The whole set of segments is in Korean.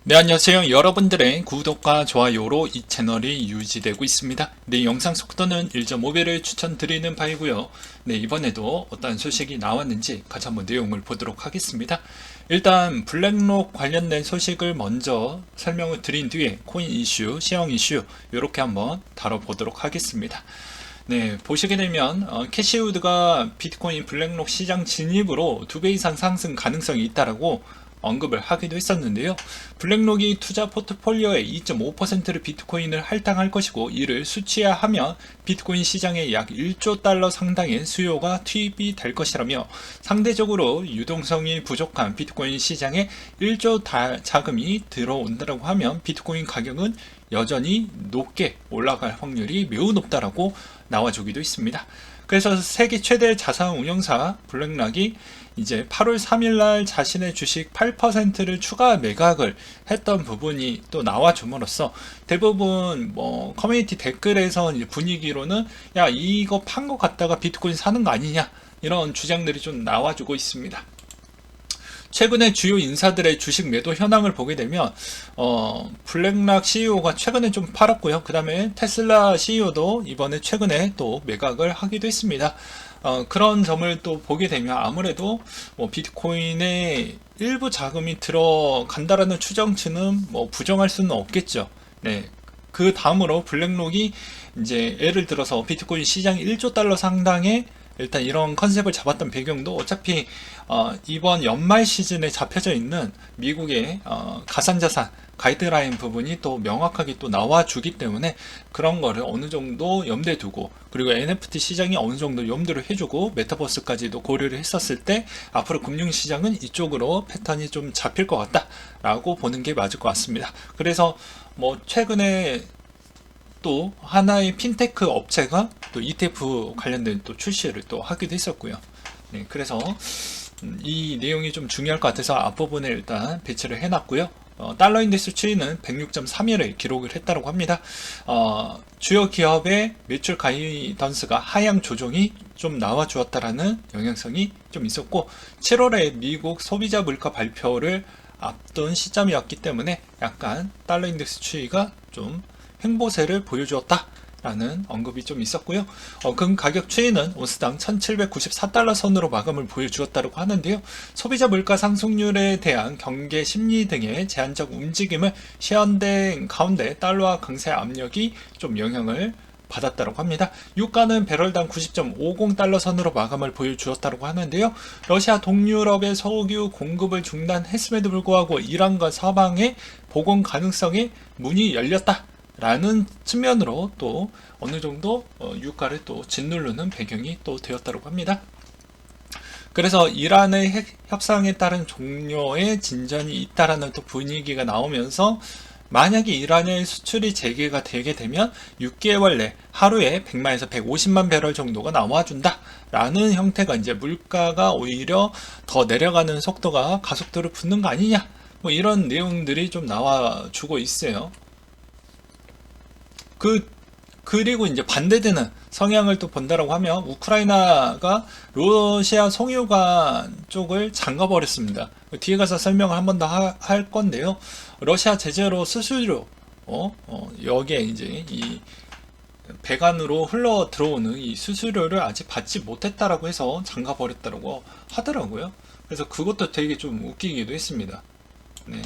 네, 안녕하세요. 여러분들의 구독과 좋아요로 이 채널이 유지되고 있습니다. 네, 영상 속도는 1.5배를 추천드리는 바이고요. 네, 이번에도 어떤 소식이 나왔는지 같이 한번 내용을 보도록 하겠습니다. 일단 블랙록 관련된 소식을 먼저 설명을 드린 뒤에 코인 이슈, 시황 이슈 이렇게 한번 다뤄보도록 하겠습니다. 네, 보시게 되면 캐시우드가 비트코인 블랙록 시장 진입으로 2배 이상 상승 가능성이 있다라고 언급을 하기도 했었는데요. 블랙록이 투자 포트폴리오의 2.5%를 비트코인을 할당할 것이고, 이를 수치화하면 비트코인 시장에 약 1조 달러 상당의 수요가 투입이 될 것이라며, 상대적으로 유동성이 부족한 비트코인 시장에 1조 자금이 들어온다고 하면 비트코인 가격은 여전히 높게 올라갈 확률이 매우 높다라고 나와주기도 있습니다. 그래서 세계 최대 자산 운용사 블랙락이 이제 8월 3일날 자신의 주식 8%를 추가 매각을 했던 부분이 또 나와줌으로써 대부분 커뮤니티 댓글에서 이제 분위기로는 야, 이거 판 거 갖다가 비트코인 사는 거 아니냐, 이런 주장들이 좀 나와주고 있습니다. 최근에 주요 인사들의 주식 매도 현황을 보게 되면 블랙락 CEO가 최근에 좀 팔았고요. 그 다음에 테슬라 CEO도 이번에 최근에 또 매각을 하기도 했습니다. 그런 점을 또 보게 되면 아무래도 비트코인에 일부 자금이 들어간다라는 추정치는 부정할 수는 없겠죠. 네. 그 다음으로 블랙록이 이제 예를 들어서 비트코인 시장 1조 달러 상당의 일단 이런 컨셉을 잡았던 배경도 어차피 이번 연말 시즌에 잡혀져 있는 미국의 가상자산 가이드라인 부분이 또 명확하게 또 나와주기 때문에 그런 거를 어느 정도 염두에 두고, 그리고 NFT 시장이 어느 정도 염두를 해주고 메타버스까지도 고려를 했었을 때 앞으로 금융시장은 이쪽으로 패턴이 좀 잡힐 것 같다라고 보는 게 맞을 것 같습니다. 그래서 최근에 또 하나의 핀테크 업체가 또 ETF 관련된 또 출시를 또 하기도 했었고요. 네, 그래서 이 내용이 좀 중요할 것 같아서 앞부분에 일단 배치를 해놨고요. 달러 인덱스 추이는 106.3일을 기록을 했다고 합니다. 주요 기업의 매출 가이던스가 하향 조정이 좀 나와주었다라는 영향성이 좀 있었고, 7월에 미국 소비자 물가 발표를 앞둔 시점이었기 때문에 약간 달러 인덱스 추이가 좀 횡보세를 보여주었다라는 언급이 좀 있었고요. 금 가격 추이는 온스당 1794달러 선으로 마감을 보여주었다고 하는데요. 소비자 물가 상승률에 대한 경계 심리 등의 제한적 움직임을 시현된 가운데 달러와 강세 압력이 좀 영향을 받았다고 합니다. 유가는 배럴당 90.50달러 선으로 마감을 보여주었다고 하는데요. 러시아 동유럽의 석유 공급을 중단했음에도 불구하고 이란과 서방의 복원 가능성에 문이 열렸다 라는 측면으로 또 어느 정도 유가를 또 짓누르는 배경이 또 되었다고 합니다. 그래서 이란의 핵 협상에 따른 종료의 진전이 있다라는 또 분위기가 나오면서, 만약에 이란의 수출이 재개가 되게 되면 6개월 내 하루에 100만에서 150만 배럴 정도가 나와준다 라는 형태가, 이제 물가가 오히려 더 내려가는 속도가 가속도를 붙는 거 아니냐, 이런 내용들이 좀 나와주고 있어요. 그리고 이제 반대되는 성향을 또 본다라고 하면 우크라이나가 러시아 송유관 쪽을 잠가버렸습니다. 뒤에 가서 설명을 한 번 더 할 건데요. 러시아 제재로 수수료, 여기에 이제 이 배관으로 흘러 들어오는 이 수수료를 아직 받지 못했다라고 해서 잠가버렸다라고 하더라고요. 그래서 그것도 되게 좀 웃기기도 했습니다. 네.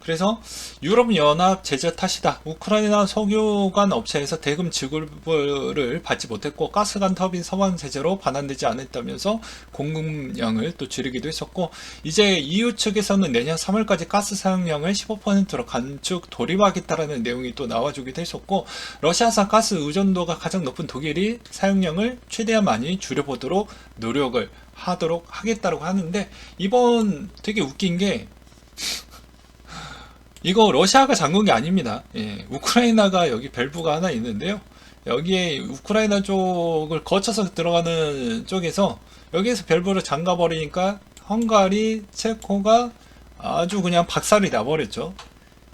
그래서 유럽연합 제재 탓이다. 우크라이나 석유관 업체에서 대금 지급을 받지 못했고 가스관 터빈 서방 제재로 반환되지 않았다면서 공급량을 또 줄이기도 했었고, 이제 EU 측에서는 내년 3월까지 가스 사용량을 15%로 간축 돌입하겠다라는 내용이 또 나와주기도 했었고, 러시아산 가스 의존도가 가장 높은 독일이 사용량을 최대한 많이 줄여보도록 노력을 하도록 하겠다고 하는데, 이번 되게 웃긴 게 이거 러시아가 잠근 게 아닙니다. 예, 우크라이나가 여기 밸브가 하나 있는데요. 여기에 우크라이나 쪽을 거쳐서 들어가는 쪽에서 여기에서 밸브를 잠가버리니까 헝가리, 체코가 아주 그냥 박살이 나버렸죠.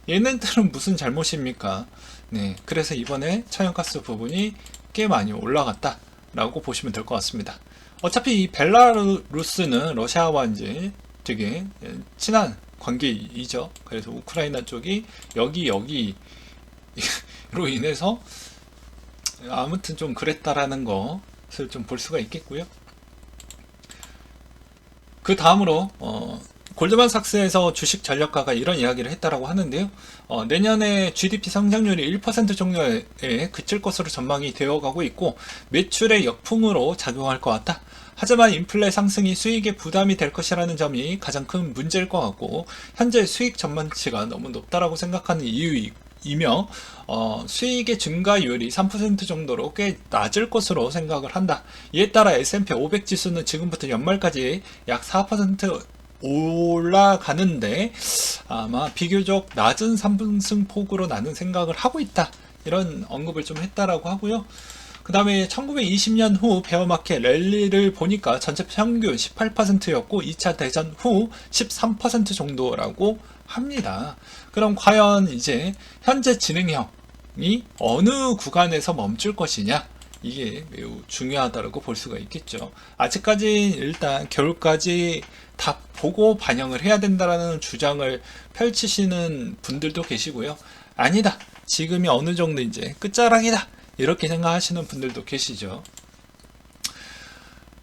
얘네들은 무슨 잘못입니까? 네, 그래서 이번에 천연가스 부분이 꽤 많이 올라갔다 라고 보시면 될 것 같습니다. 어차피 이 벨라루스는 러시아와 이제 되게 친한 관계이죠. 그래서 우크라이나 쪽이 여기로 인해서 아무튼 좀 그랬다라는 것을 좀 볼 수가 있겠고요. 그 다음으로 골드만삭스에서 주식 전략가가 이런 이야기를 했다라고 하는데요. 내년에 GDP 성장률이 1% 정도에 그칠 것으로 전망이 되어가고 있고 매출의 역풍으로 작용할 것 같다. 하지만 인플레 상승이 수익에 부담이 될 것이라는 점이 가장 큰 문제일 것 같고 현재 수익 전망치가 너무 높다라고 생각하는 이유이며 수익의 증가율이 3% 정도로 꽤 낮을 것으로 생각을 한다. 이에 따라 S&P 500 지수는 지금부터 연말까지 약 4% 올라가는데 아마 비교적 낮은 상승폭으로 나는 생각을 하고 있다. 이런 언급을 좀 했다라고 하고요. 그 다음에 1920년 후 베어마켓 랠리를 보니까 전체 평균 18%였고 2차 대전 후 13% 정도라고 합니다. 그럼 과연 이제 현재 진행형이 어느 구간에서 멈출 것이냐, 이게 매우 중요하다고 볼 수가 있겠죠. 아직까지 일단 겨울까지 다 보고 반영을 해야 된다라는 주장을 펼치시는 분들도 계시고요. 아니다, 지금이 어느 정도 이제 끝자락이다, 이렇게 생각하시는 분들도 계시죠.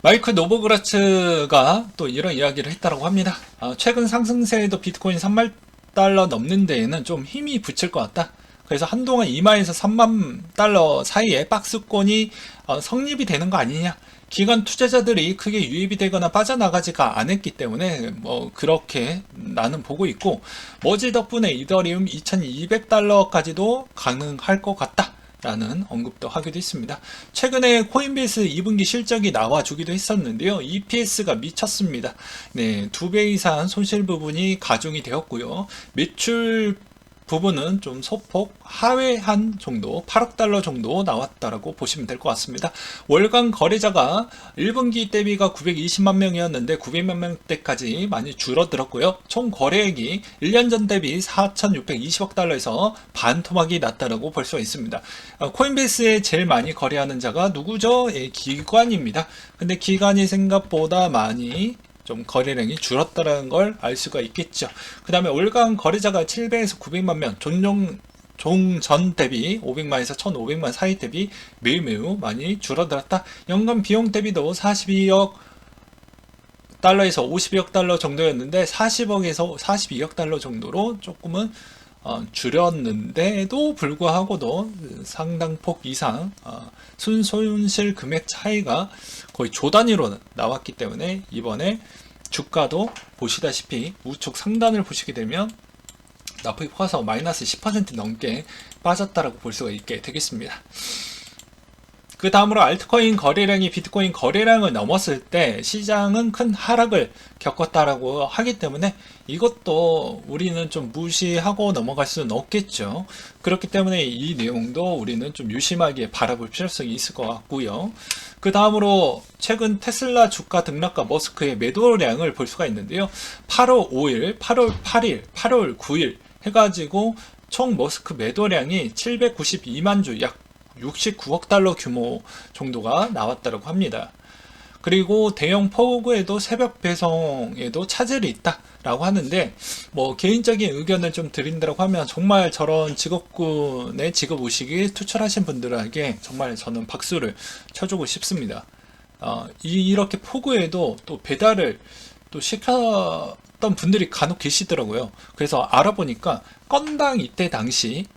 마이크 노보그라츠가 또 이런 이야기를 했다고 합니다. 최근 상승세에도 비트코인 3만 달러 넘는 데에는 좀 힘이 붙일 것 같다. 그래서 한동안 2만에서 3만 달러 사이에 박스권이 성립이 되는 거 아니냐. 기관 투자자들이 크게 유입이 되거나 빠져나가지가 않았기 때문에 뭐 그렇게 나는 보고 있고, 머지 덕분에 이더리움 2200달러까지도 가능할 것 같다 라는 언급도 하기도 했습니다. 최근에 코인베이스 2분기 실적이 나와주기도 했었는데요. EPS가 미쳤습니다. 네, 2배 이상 손실 부분이 가중이 되었고요. 매출 부분은 좀 소폭 하회한 정도, 8억 달러 정도 나왔다라고 보시면 될 것 같습니다. 월간 거래자가 1분기 대비가 920만 명이었는데 900만 명대까지 많이 줄어들었고요. 총 거래액이 1년 전 대비 4,620억 달러에서 반토막이 났다라고 볼 수가 있습니다. 코인베이스에 제일 많이 거래하는 자가 누구죠? 기관입니다. 근데 기관이 생각보다 많이 좀 거래량이 줄었다는 걸 알 수가 있겠죠. 그 다음에 월간 거래자가 700에서 900만 명, 종전 대비 500만에서 1500만 사이 대비 매우 많이 줄어들었다. 연간 비용 대비도 42억 달러에서 52억 달러 정도였는데 40억에서 42억 달러 정도로 조금은 줄였는데도 불구하고도 상당폭 이상 순손실 금액 차이가 거의 조 단위로 나왔기 때문에 이번에 주가도 보시다시피 우측 상단을 보시게 되면 납입 화서 마이너스 10% 넘게 빠졌다라고 볼 수가 있게 되겠습니다. 그 다음으로 알트코인 거래량이 비트코인 거래량을 넘었을 때 시장은 큰 하락을 겪었다라고 하기 때문에 이것도 우리는 좀 무시하고 넘어갈 수는 없겠죠. 그렇기 때문에 이 내용도 우리는 좀 유심하게 바라볼 필요성이 있을 것 같고요. 그 다음으로 최근 테슬라 주가 등락과 머스크의 매도량을 볼 수가 있는데요. 8월 5일, 8월 8일, 8월 9일 해가지고 총 머스크 매도량이 792만 주, 약 69억 달러 규모 정도가 나왔다고 합니다. 그리고 대형 포구에도 새벽 배송에도 차질이 있다라고 하는데, 뭐 개인적인 의견을 좀 드린다고 하면 정말 저런 직업군의 직업의식이 투철하신 분들에게 정말 저는 박수를 쳐주고 싶습니다. 이렇게 포구에도 또 배달을 또 시켰던 분들이 간혹 계시더라고요. 그래서 알아보니까 건당 이때 당시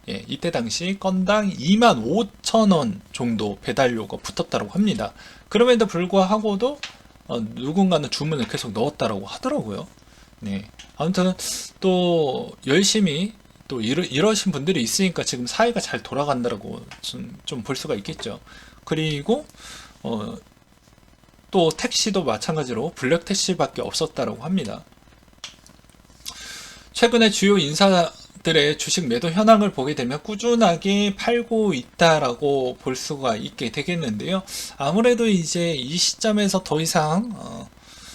건당 25,000원 정도 배달료가 붙었다고 합니다. 그럼에도 불구하고도 누군가는 주문을 계속 넣었다라고 하더라고요. 네. 아무튼 또 열심히 또 이러신 분들이 있으니까 지금 사회가 잘 돌아간다라고 좀 볼 수가 있겠죠. 그리고 또 택시도 마찬가지로 블랙 택시밖에 없었다라고 합니다. 최근에 주요 인사들의 주식 매도 현황을 보게 되면 꾸준하게 팔고 있다라고 볼 수가 있게 되겠는데요. 아무래도 이제 이 시점에서 더 이상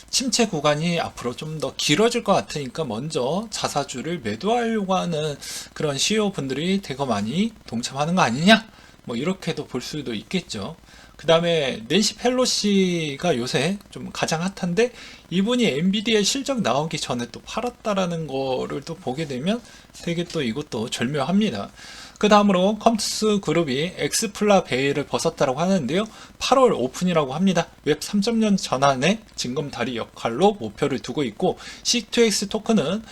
침체 구간이 앞으로 좀 더 길어질 것 같으니까 먼저 자사주를 매도하려고 하는 그런 CEO 분들이 되게 많이 동참하는 거 아니냐? 뭐 이렇게도 볼 수도 있겠죠. 그 다음에 낸시 펠로시가 요새 좀 가장 핫한데, 이분이 엔비디아 실적 나오기 전에 또 팔았다라는 거를 또 보게 되면 되게 또 이것도 절묘합니다. 그 다음으로 컴투스 그룹이 엑스플라 베일을 벗었다고 하는데요. 8월 오픈이라고 합니다. 웹 3.0 전환의 징검다리 역할로 목표를 두고 있고, C2X 토큰은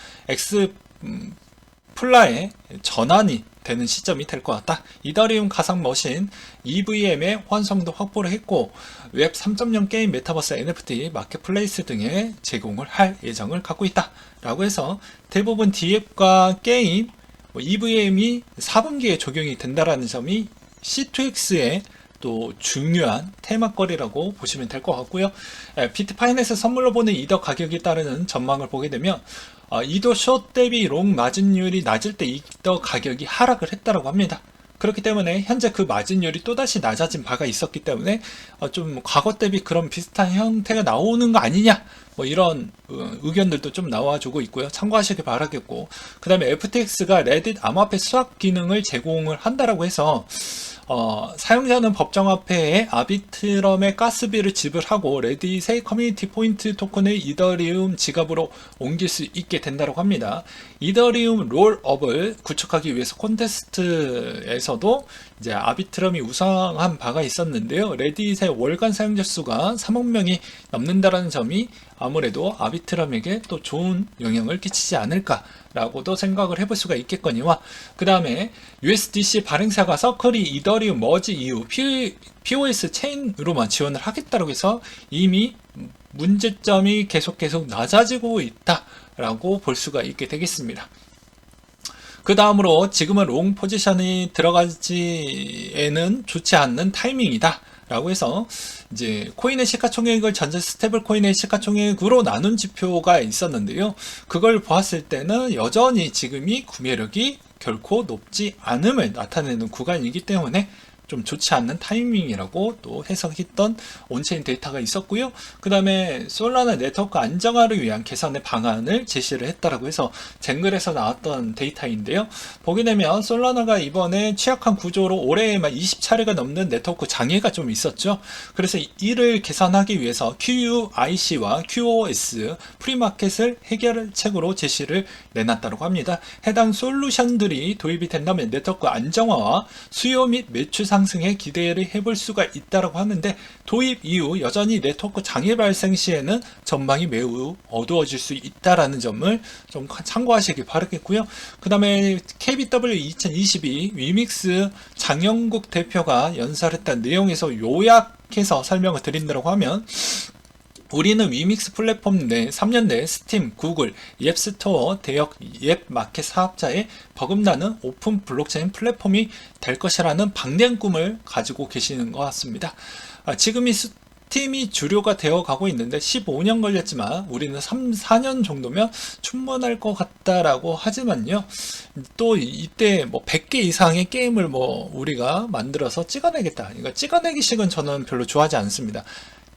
엑스플라의 전환이 되는 시점이 될 것 같다. 이더리움 가상 머신 EVM의 환성도 확보를 했고, 웹 3.0 게임 메타버스 NFT 마켓플레이스 등에 제공을 할 예정을 갖고 있다 라고 해서, 대부분 DApp과 게임 EVM이 4분기에 적용이 된다라는 점이 C2X의 또 중요한 테마거리라고 보시면 될 것 같고요. 비트파이낸스 선물로 보는 이더 가격에 따르는 전망을 보게 되면, 이더 숏 대비 롱 마진율이 낮을 때 이더 가격이 하락을 했다라고 합니다. 그렇기 때문에 현재 그 마진율이 또다시 낮아진 바가 있었기 때문에 좀 과거 대비 그런 비슷한 형태가 나오는 거 아니냐, 뭐 이런 의견들도 좀 나와주고 있고요. 참고하시길 바라겠고, 그 다음에 FTX가 레딧 암호화폐 수학 기능을 제공을 한다라고 해서 사용자는 법정화폐에 아비트럼의 가스비를 지불하고 레딧의 커뮤니티 포인트 토큰을 이더리움 지갑으로 옮길 수 있게 된다고 합니다. 이더리움 롤업을 구축하기 위해서 콘테스트에서도 이제 아비트럼이 우승한 바가 있었는데요. 레딧의 월간 사용자 수가 3억 명이 넘는다라는 점이 아무래도 아비트럼에게 또 좋은 영향을 끼치지 않을까라고도 생각을 해볼 수가 있겠거니와, 그 다음에 USDC 발행사가 서클이 이더리움 머지 이후 POS 체인으로만 지원을 하겠다고 해서 이미 문제점이 계속 낮아지고 있다라고 볼 수가 있게 되겠습니다. 그 다음으로 지금은 롱 포지션이 들어가기에는 좋지 않는 타이밍이다 라고 해서, 이제 코인의 시가총액을 전체 스테이블 코인의 시가총액으로 나눈 지표가 있었는데요. 그걸 보았을 때는 여전히 지금이 구매력이 결코 높지 않음을 나타내는 구간이기 때문에 좀 좋지 않는 타이밍이라고 또 해석했던 온체인 데이터가 있었고요. 그 다음에 솔라나 네트워크 안정화를 위한 개선의 방안을 제시를 했다라고 해서 쟁글에서 나왔던 데이터인데요. 보게 되면 솔라나가 이번에 취약한 구조로 올해에만 20차례가 넘는 네트워크 장애가 좀 있었죠. 그래서 이를 개선하기 위해서 QUIC와 QoS 프리마켓을 해결책으로 제시를 내놨다고 합니다. 해당 솔루션들이 도입이 된다면 네트워크 안정화와 수요 및 매출 상승에 기대를 해볼 수가 있다고 하는데, 도입 이후 여전히 네트워크 장애 발생 시에는 전망이 매우 어두워질 수 있다라는 점을 좀 참고하시길 바라겠고요. 그 다음에 KBW 2022 위믹스 장영국 대표가 연설했던 내용에서 요약해서 설명을 드린다고 하면, 우리는 위믹스 플랫폼 내 3년 내 스팀, 구글, 앱스토어, 대역 앱 마켓 사업자의 버금나는 오픈 블록체인 플랫폼이 될 것이라는 방대한 꿈을 가지고 계시는 것 같습니다. 지금 이 스팀이 주류가 되어 가고 있는데 15년 걸렸지만 우리는 3, 4년 정도면 충분할 것 같다라고 하지만요. 또 이때 뭐 100개 이상의 게임을 뭐 우리가 만들어서 찍어내겠다. 그러니까 찍어내기 식은 저는 별로 좋아하지 않습니다.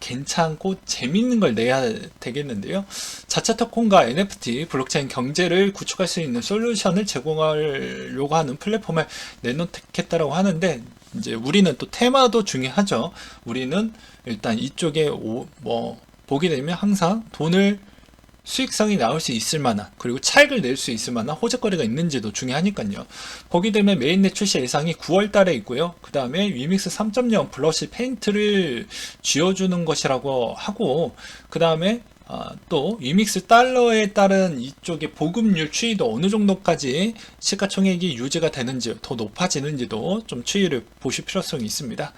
괜찮고 재밌는 걸 내야 되겠는데요. 자체 토큰과 NFT, 블록체인 경제를 구축할 수 있는 솔루션을 제공하려고 하는 플랫폼을 내놓겠다라고 하는데, 이제 우리는 또 테마도 중요하죠. 우리는 일단 이쪽에 보게 되면 항상 돈을 수익성이 나올 수 있을 만한, 그리고 차익을 낼 수 있을 만한 호재거리가 있는지도 중요하니까요. 보게 되면 메인넷 출시 예상이 9월 달에 있고요. 그 다음에 위믹스 3.0 블러시 페인트를 쥐어주는 것이라고 하고, 그 다음에 또 위믹스 달러에 따른 이쪽의 보급률 추이도 어느 정도까지 시가총액이 유지가 되는지, 더 높아지는지도 좀 추이를 보실 필요성이 있습니다.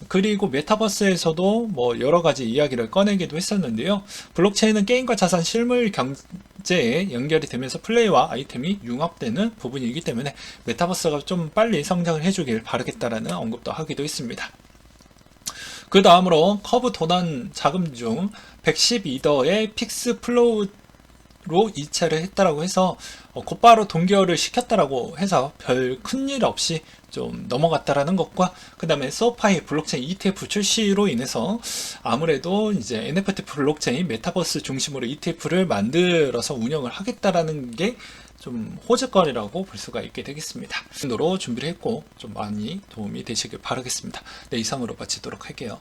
그리고 메타버스에서도 뭐 여러 가지 이야기를 꺼내기도 했었는데요. 블록체인은 게임과 자산 실물 경제에 연결이 되면서 플레이와 아이템이 융합되는 부분이기 때문에 메타버스가 좀 빨리 성장을 해주길 바라겠다라는 언급도 하기도 했습니다. 그 다음으로 커브 도난 자금 중 112더의 픽스 플로우 로 이체를 했다라고 해서 곧바로 동결을 시켰다라고 해서 별 큰일 없이 좀 넘어갔다라는 것과, 그 다음에 소파이 블록체인 ETF 출시로 인해서 아무래도 이제 NFT 블록체인 메타버스 중심으로 ETF를 만들어서 운영을 하겠다라는 게 좀 호재거리라고 볼 수가 있게 되겠습니다. 이 정도로 준비를 했고 좀 많이 도움이 되시길 바라겠습니다. 네, 이상으로 마치도록 할게요.